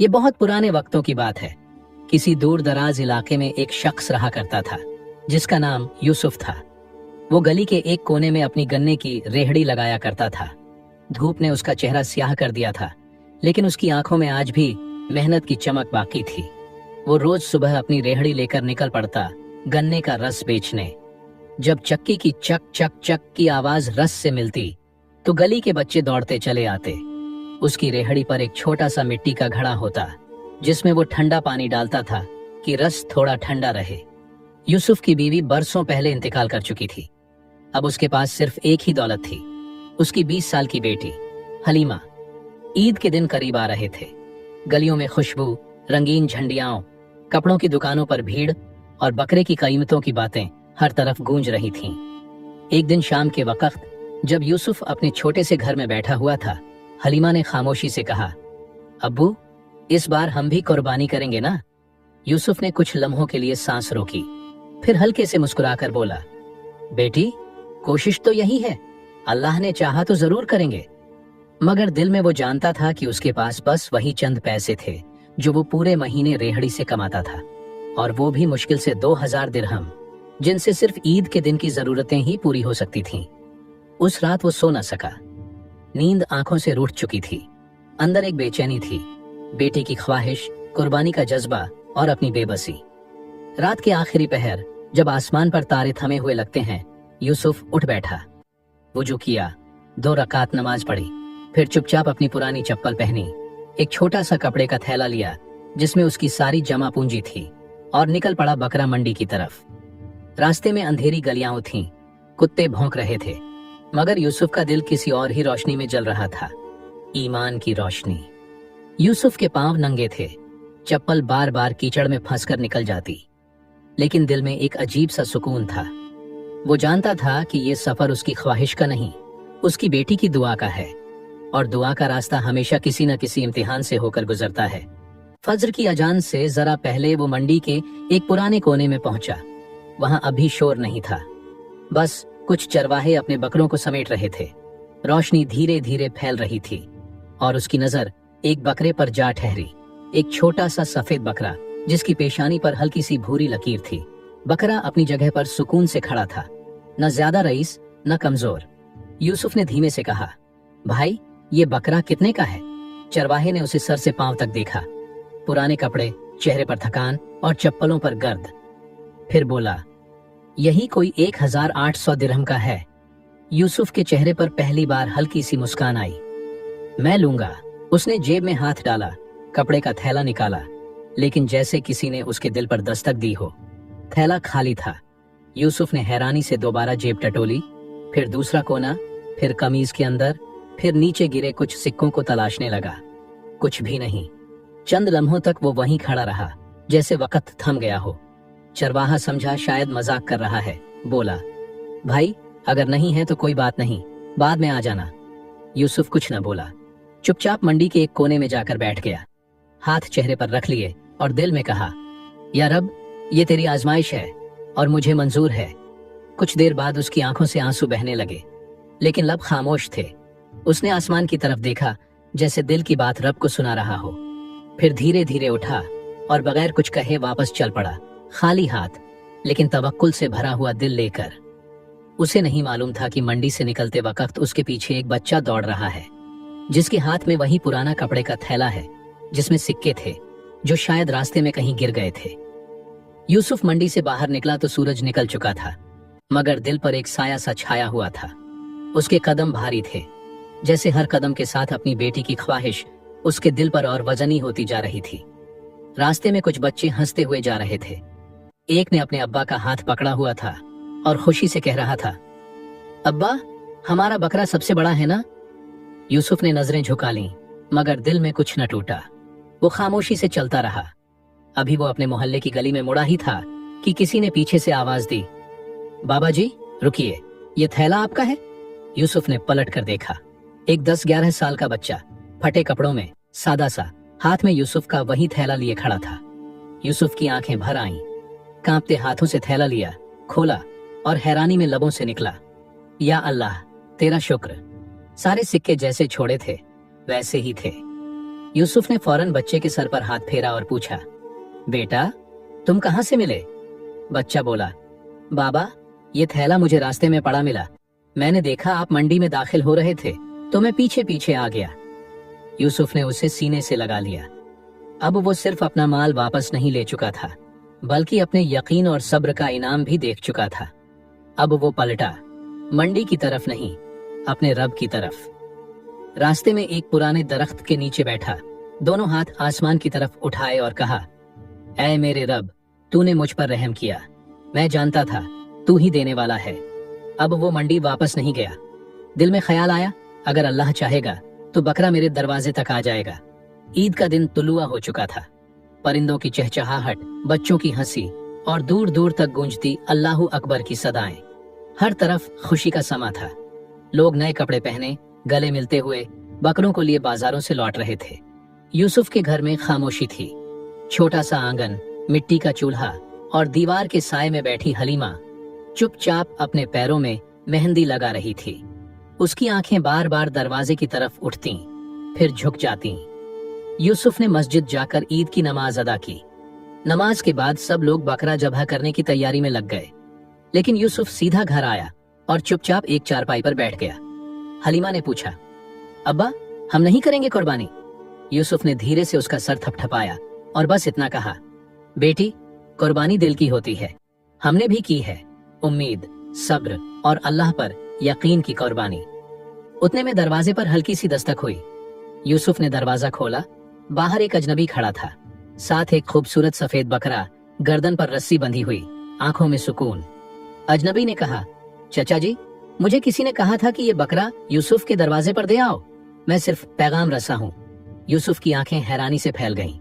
ये बहुत पुराने वक्तों की बात है। किसी दूर दराज इलाके में एक शख्स रहा करता था जिसका नाम यूसुफ था। वो गली के एक कोने में अपनी गन्ने की रेहड़ी लगाया करता था। धूप ने उसका चेहरा स्याह कर दिया था, लेकिन उसकी आंखों में आज भी मेहनत की चमक बाकी थी। वो रोज सुबह अपनी रेहड़ी लेकर निकल पड़ता गन्ने का रस बेचने। जब चक्की की चक चक चक की आवाज रस से मिलती तो गली के बच्चे दौड़ते चले आते। उसकी रेहड़ी पर एक छोटा सा मिट्टी का घड़ा होता जिसमें वो ठंडा पानी डालता था कि रस थोड़ा ठंडा रहे। यूसुफ की बीवी बरसों पहले इंतकाल कर चुकी थी। अब उसके पास सिर्फ एक ही दौलत थी, उसकी 20 साल की बेटी हलीमा। ईद के दिन करीब आ रहे थे। गलियों में खुशबू, रंगीन झंडियाओं, कपड़ों की दुकानों पर भीड़ और बकरे की कीमतों की बातें हर तरफ गूंज रही थीं। एक दिन शाम के वक्त जब यूसुफ अपने छोटे से घर में बैठा हुआ था, हलीमा ने खामोशी से कहा, अब्बू, इस बार हम भी कुर्बानी करेंगे ना? यूसुफ ने कुछ लम्हों के लिए सांस रोकी, फिर हल्के से मुस्कुराकर बोला, बेटी, कोशिश तो यही है, अल्लाह ने चाहा तो जरूर करेंगे। मगर दिल में वो जानता था कि उसके पास बस वही चंद पैसे थे जो वो पूरे महीने रेहड़ी से कमाता था, और वो भी मुश्किल से 2000 दिरहम, जिनसे सिर्फ ईद के दिन की जरूरतें ही पूरी हो सकती थीं। उस रात वो सो न सका। नींद आंखों से रूठ चुकी थी। अंदर एक बेचैनी थी, बेटे की ख्वाहिश, कुर्बानी का जज्बा और अपनी बेबसी। रात के आखिरी पहर जब आसमान पर तारे थमे हुए लगते हैं, यूसुफ उठ बैठा। वुजू किया, 2 रकात नमाज पढ़ी, फिर चुपचाप अपनी पुरानी चप्पल पहनी, एक छोटा सा कपड़े का थैला लिया जिसमें उसकी सारी जमा पूंजी थी, और निकल पड़ा बकरा मंडी की तरफ। रास्ते में अंधेरी गलियां थीं, कुत्ते भौंक रहे थे, मगर यूसुफ का दिल किसी और ही रोशनी में जल रहा था, ईमान की रोशनी। यूसुफ के पांव नंगे थे, चप्पल बार बार कीचड़ में फंसकर निकल जाती, लेकिन दिल में एक अजीब सा सुकून था। वो जानता था कि ये सफर उसकी ख्वाहिश का नहीं, उसकी बेटी की दुआ का है, और दुआ का रास्ता हमेशा किसी न किसी इम्तिहान से होकर गुजरता है। फज्र की अजान से जरा पहले वो मंडी के एक पुराने कोने में पहुंचा। वहां अभी शोर नहीं था, बस कुछ चरवाहे अपने बकरों को समेट रहे थे। रोशनी धीरे धीरे फैल रही थी और उसकी नजर एक बकरे पर जा ठहरी, एक छोटा सा सफेद बकरा जिसकी पेशानी पर हल्की सी भूरी लकीर थी। बकरा अपनी जगह पर सुकून से खड़ा था, न ज्यादा रईस न कमजोर। यूसुफ ने धीमे से कहा, भाई, ये बकरा कितने का है? चरवाहे ने उसे सर से पांव तक देखा, पुराने कपड़े, चेहरे पर थकान और चप्पलों पर गर्द। फिर बोला, यही कोई 1800 दिरहम का है। यूसुफ के चेहरे पर पहली बार हल्की सी मुस्कान आई। मैं लूंगा। उसने जेब में हाथ डाला, कपड़े का थैला निकाला, लेकिन जैसे किसी ने उसके दिल पर दस्तक दी हो, थैला खाली था। यूसुफ ने हैरानी से दोबारा जेब टटोली, फिर दूसरा कोना, फिर कमीज के अंदर, फिर नीचे गिरे कुछ सिक्कों को तलाशने लगा। कुछ भी नहीं। चंद लम्हों तक वो वहीं खड़ा रहा, जैसे वक्त थम गया हो। चरवाहा समझा शायद मजाक कर रहा है, बोला, भाई, अगर नहीं है तो कोई बात नहीं, बाद में आ जाना। यूसुफ कुछ न बोला, चुपचाप मंडी के एक कोने में जाकर बैठ गया, हाथ चेहरे पर रख लिए और दिल में कहा, या रब, ये तेरी आजमाइश है और मुझे मंजूर है। कुछ देर बाद उसकी आंखों से आंसू बहने लगे, लेकिन लब खामोश थे। उसने आसमान की तरफ देखा, जैसे दिल की बात रब को सुना रहा हो। फिर धीरे धीरे उठा और बगैर कुछ कहे वापस चल पड़ा, खाली हाथ, लेकिन तवक्कुल से भरा हुआ दिल लेकर। उसे नहीं मालूम था कि मंडी से निकलते वक्त उसके पीछे एक बच्चा दौड़ रहा है, जिसके हाथ में वही पुराना कपड़े का थैला है जिसमें सिक्के थे जो शायद रास्ते में कहीं गिर गए थे। यूसुफ मंडी से बाहर निकला तो सूरज निकल चुका था, मगर दिल पर एक साया सा छाया हुआ था। उसके कदम भारी थे, जैसे हर कदम के साथ अपनी बेटी की ख्वाहिश उसके दिल पर और वजनी होती जा रही थी। रास्ते में कुछ बच्चे हंसते हुए जा रहे थे। एक ने अपने अब्बा का हाथ पकड़ा हुआ था और खुशी से कह रहा था, अब्बा, हमारा बकरा सबसे बड़ा है ना? यूसुफ ने नजरें झुका लीं, मगर दिल में कुछ न टूटा। वो खामोशी से चलता रहा। अभी वो अपने मोहल्ले की गली में मुड़ा ही था कि किसी ने पीछे से आवाज दी, बाबा जी, रुकिए, ये थैला आपका है? यूसुफ ने पलट कर देखा। एक 10-11 साल का बच्चा, फटे कपड़ों में, सादा सा, हाथ में यूसुफ का वही थैला लिए खड़ा था। यूसुफ की आंखें भर आईं। कांपते हाथों से थैला लिया, खोला और हैरानी में लबों से निकला, या अल्लाह, तेरा शुक्र। सारे सिक्के जैसे छोड़े थे वैसे ही थे। यूसुफ ने फौरन बच्चे के सर पर हाथ फेरा और पूछा, बेटा तुम कहाँ से मिले? बच्चा बोला, बाबा ये थैला मुझे रास्ते में पड़ा मिला। मैंने देखा आप मंडी में दाखिल हो रहे थे तो मैं पीछे पीछे आ गया। यूसुफ ने उसे सीने से लगा लिया। अब वो सिर्फ अपना माल वापस नहीं ले चुका था, बल्कि अपने यकीन और सब्र का इनाम भी देख चुका था। अब वो पलटा, मंडी की तरफ नहीं, अपने रब की तरफ। रास्ते में एक पुराने दरख्त के नीचे बैठा, दोनों हाथ आसमान की तरफ उठाए और कहा, ऐ मेरे रब, तूने मुझ पर रहम किया। मैं जानता था तू ही देने वाला है। अब वो मंडी वापस नहीं गया। दिल में ख्याल आया, अगर अल्लाह चाहेगा तो बकरा मेरे दरवाजे तक आ जाएगा। ईद का दिन तुलुआ हो चुका था। परिंदों की चहचहाहट, बच्चों की हंसी और दूर दूर तक गूंजती अल्लाहू अकबर की सदाएं। हर तरफ खुशी का समा था। लोग नए कपड़े पहने, गले मिलते हुए बकरों को लिए बाजारों से लौट रहे थे। यूसुफ के घर में खामोशी थी। छोटा सा आंगन, मिट्टी का चूल्हा और दीवार के साए में बैठी हलीमा चुपचाप अपने पैरों में मेहंदी लगा रही थी। उसकी आंखें बार बार दरवाजे की तरफ उठती, फिर झुक जाती। यूसुफ ने मस्जिद जाकर ईद की नमाज अदा की। नमाज के बाद सब लोग बकरा ज़ब्ह करने की तैयारी में लग गए, लेकिन यूसुफ सीधा घर आया और चुपचाप एक चारपाई पर बैठ गया। हलीमा ने पूछा, अब्बा हम नहीं करेंगे कुर्बानी? यूसुफ ने धीरे से उसका सर थपथपाया और बस इतना कहा, बेटी कुर्बानी दिल की होती है, हमने भी की है। उम्मीद, सब्र और अल्लाह पर यकीन की कुर्बानी। उतने में दरवाजे पर हल्की सी दस्तक हुई। यूसुफ ने दरवाजा खोला। बाहर एक अजनबी खड़ा था, साथ एक खूबसूरत सफेद बकरा, गर्दन पर रस्सी बंधी हुई, आंखों में सुकून। अजनबी ने कहा, चचा जी, मुझे किसी ने कहा था कि ये बकरा यूसुफ के दरवाजे पर दे आओ। मैं सिर्फ पैगाम रसा हूँ। यूसुफ की आंखें हैरानी से फैल गईं।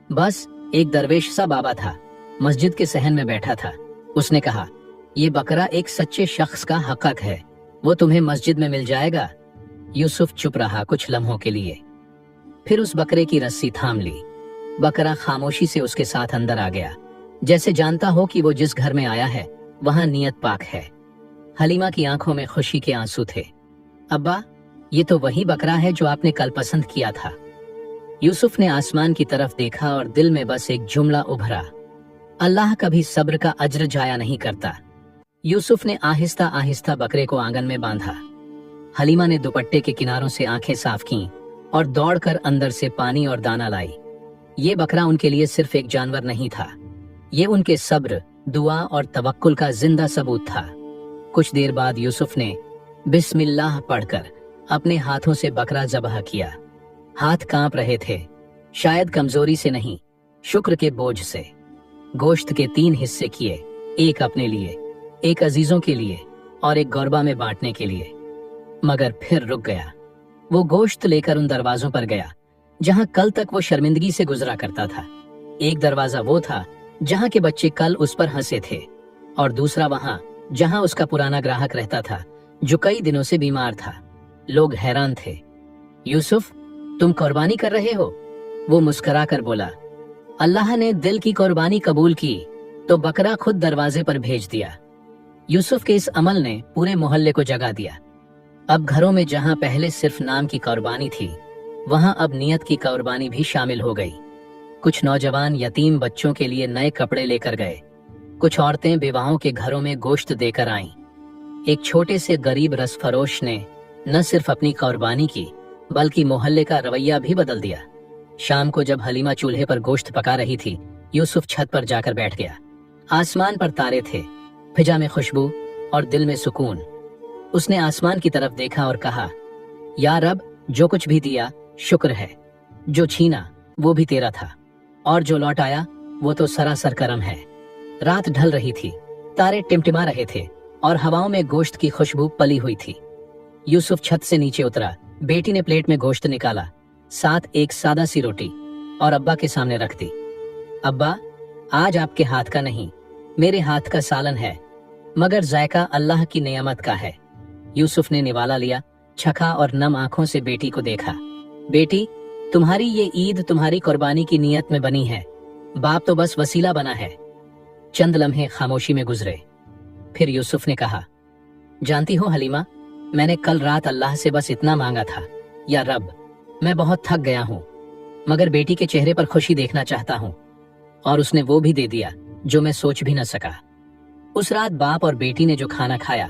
बस एक दरवेश सा बाबा था, मस्जिद के सहन में बैठा था। उसने कहा, ये बकरा एक सच्चे शख्स का हक़ है, वो तुम्हें मस्जिद में मिल जाएगा। यूसुफ चुप रहा कुछ लम्हों के लिए, फिर उस बकरे की रस्सी थाम ली। बकरा खामोशी से उसके साथ अंदर आ गया, जैसे जानता हो कि वो जिस घर में आया है वहां नियत पाक है। हलीमा की आंखों में खुशी के आंसू थे। अब्बा, ये तो वही बकरा है जो आपने कल पसंद किया था। यूसुफ ने आसमान की तरफ देखा और दिल में बस एक जुमला उभरा, अल्लाह कभी सब्र का अज्र जाया नहीं करता। यूसुफ ने आहिस्ता आहिस्ता बकरे को आंगन में बांधा। हलीमा ने दुपट्टे के किनारों से आंखें साफ की और दौड़कर अंदर से पानी और दाना लाई। ये बकरा उनके लिए सिर्फ एक जानवर नहीं था, ये उनके सब्र, दुआ और तवक्कुल का जिंदा सबूत था। कुछ देर बाद यूसुफ ने बिस्मिल्लाह पढ़कर अपने हाथों से बकरा ज़ब्ह किया। हाथ कांप रहे थे, शायद कमजोरी से नहीं, शुक्र के बोझ से। गोश्त के 3 हिस्से किए, एक अपने लिए, एक अजीजों के लिए और एक गौरबा में बांटने के लिए। मगर फिर रुक गया। वो गोश्त लेकर उन दरवाजों पर गया जहां कल तक वो शर्मिंदगी से गुजरा करता था। एक दरवाजा वो था जहां के बच्चे कल उस पर हंसे थे, और दूसरा वहां जहां उसका पुराना ग्राहक रहता था जो कई दिनों से बीमार था। लोग हैरान थे। यूसुफ, तुम कुर्बानी कर रहे हो? वो मुस्कुरा कर बोला, अल्लाह ने दिल की कुर्बानी कबूल की तो बकरा खुद दरवाजे पर भेज दिया। यूसुफ के इस अमल ने पूरे मोहल्ले को जगा दिया। अब घरों में जहां पहले सिर्फ नाम की कुर्बानी थी, वहां अब नियत की कुर्बानी भी शामिल हो गई। कुछ नौजवान यतीम बच्चों के लिए नए कपड़े लेकर गए, कुछ औरतें विवाहों के घरों में गोश्त देकर आईं। एक छोटे से गरीब रसफरोश ने न सिर्फ अपनी कुर्बानी की, बल्कि मोहल्ले का रवैया भी बदल दिया। शाम को जब हलीमा चूल्हे पर गोश्त पका रही थी, यूसुफ छत पर जाकर बैठ गया। आसमान पर तारे थे, फिजा में खुशबू और दिल में सुकून। उसने आसमान की तरफ देखा और कहा, या रब, जो कुछ भी दिया शुक्र है, जो छीना वो भी तेरा था, और जो लौट आया वो तो सरासर करम है। रात ढल रही थी, तारे टिमटिमा रहे थे और हवाओं में गोश्त की खुशबू पली हुई थी। यूसुफ छत से नीचे उतरा। बेटी ने प्लेट में गोश्त निकाला, साथ एक सादा सी रोटी, और अब्बा के सामने रख दी। अब्बा, आज आपके हाथ का नहीं, मेरे हाथ का सालन है, मगर जायका अल्लाह की नेमत का है। यूसुफ ने निवाला लिया, छका और नम आंखों से बेटी को देखा। बेटी, तुम्हारी ये ईद तुम्हारी कुर्बानी की नियत में बनी है, बाप तो बस वसीला बना है। चंद लम्हे खामोशी में गुजरे, फिर यूसुफ ने कहा, जानती हो हलीमा, मैंने कल रात अल्लाह से बस इतना मांगा था, या रब, मैं बहुत थक गया हूँ, मगर बेटी के चेहरे पर खुशी देखना चाहता हूँ। और उसने वो भी दे दिया जो मैं सोच भी न सका। उस रात बाप और बेटी ने जो खाना खाया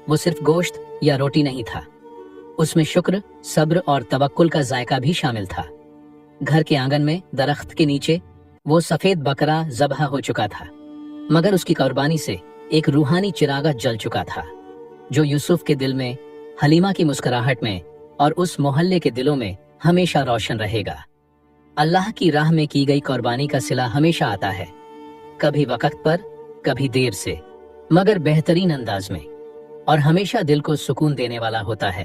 वो सिर्फ गोश्त या रोटी नहीं था, उसमें शुक्र, सब्र और तवक्कुल का जायका भी शामिल था। घर के आंगन में दरख्त के नीचे वो सफेद बकरा ज़बह हो चुका था, मगर उसकी कुर्बानी से एक रूहानी चिरागा जल चुका था जो यूसुफ के दिल में, हलीमा की मुस्कुराहट में और उस मोहल्ले के दिलों में हमेशा रोशन रहेगा। अल्लाह की राह में की गई कुर्बानी का सिला हमेशा आता है, कभी वक्त पर, कभी देर से, मगर बेहतरीन अंदाज में, और हमेशा दिल को सुकून देने वाला होता है।